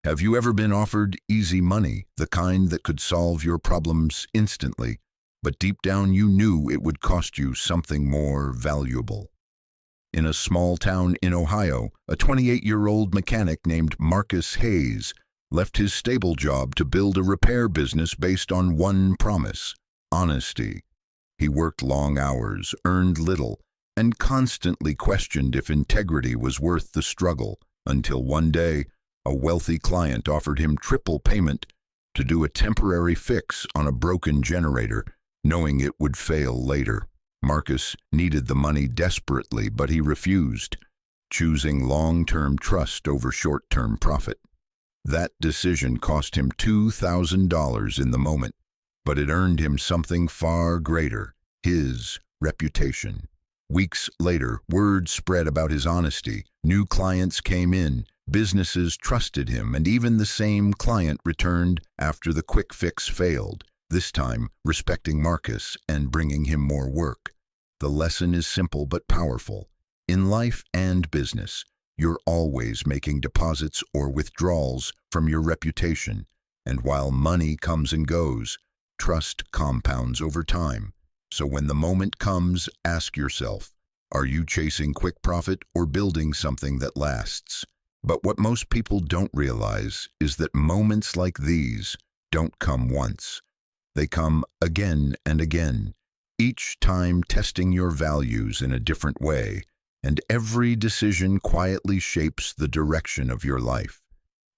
Have you ever been offered easy money, the kind that could solve your problems instantly, but deep down you knew it would cost you something more valuable? In a small town in Ohio, a 28-year-old mechanic named Marcus Hayes left his stable job to build a repair business based on one promise: honesty. He worked long hours, earned little, and constantly questioned if integrity was worth the struggle, until one day, a wealthy client offered him triple payment to do a temporary fix on a broken generator, knowing it would fail later. Marcus needed the money desperately, but he refused, choosing long-term trust over short-term profit. That decision cost him $2,000 in the moment, but it earned him something far greater: his reputation. Weeks later, word spread about his honesty. New clients came in, businesses trusted him, and even the same client returned after the quick fix failed, this time respecting Marcus and bringing him more work. The lesson is simple but powerful. In life and business, you're always making deposits or withdrawals from your reputation, and while money comes and goes, trust compounds over time. So when the moment comes, ask yourself, are you chasing quick profit or building something that lasts? But what most people don't realize is that moments like these don't come once. They come again and again, each time testing your values in a different way, and every decision quietly shapes the direction of your life.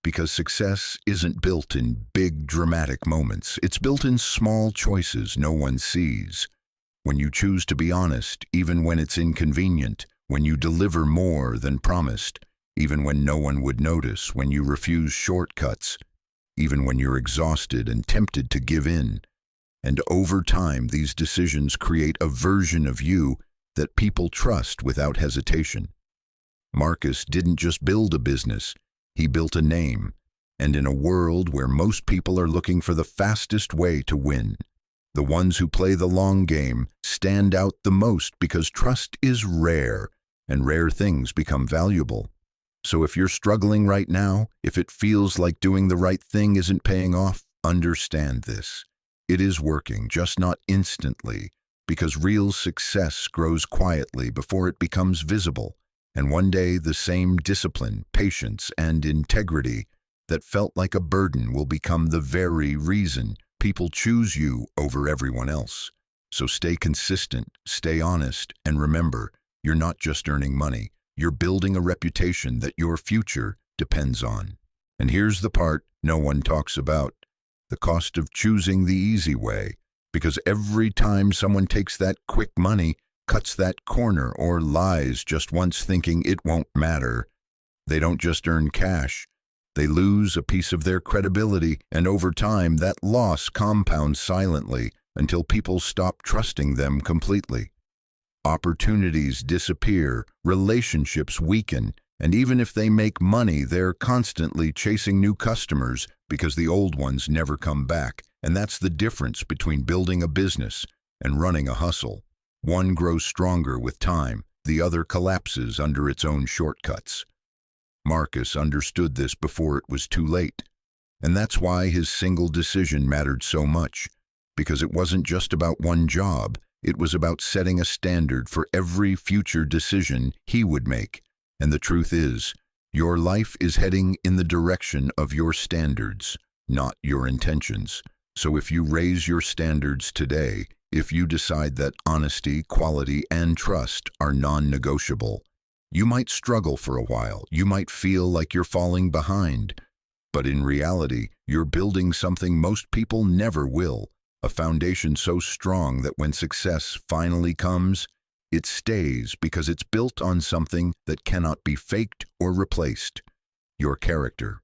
Because success isn't built in big, dramatic moments. It's built in small choices no one sees. When you choose to be honest, even when it's inconvenient, when you deliver more than promised, even when no one would notice, when you refuse shortcuts, even when you're exhausted and tempted to give in. And over time, these decisions create a version of you that people trust without hesitation. Marcus didn't just build a business, he built a name. And in a world where most people are looking for the fastest way to win, the ones who play the long game stand out the most because trust is rare, and rare things become valuable. So if you're struggling right now, if it feels like doing the right thing isn't paying off, understand this. It is working, just not instantly, because real success grows quietly before it becomes visible. And one day, the same discipline, patience, and integrity that felt like a burden will become the very reason people choose you over everyone else. So stay consistent, stay honest, and remember, you're not just earning money. You're building a reputation that your future depends on. And here's the part no one talks about: the cost of choosing the easy way. Because every time someone takes that quick money, cuts that corner, or lies just once thinking it won't matter, they don't just earn cash. They lose a piece of their credibility, and over time that loss compounds silently until people stop trusting them completely. Opportunities disappear, relationships weaken, and even if they make money, they're constantly chasing new customers because the old ones never come back. And that's the difference between building a business and running a hustle. One grows stronger with time, the other collapses under its own shortcuts. Marcus understood this before it was too late. And that's why his single decision mattered so much, because it wasn't just about one job, it was about setting a standard for every future decision he would make. And the truth is, your life is heading in the direction of your standards, not your intentions. So if you raise your standards today, if you decide that honesty, quality, and trust are non-negotiable, you might struggle for a while. You might feel like you're falling behind. But in reality, you're building something most people never will, a foundation so strong that when success finally comes, it stays because it's built on something that cannot be faked or replaced: your character.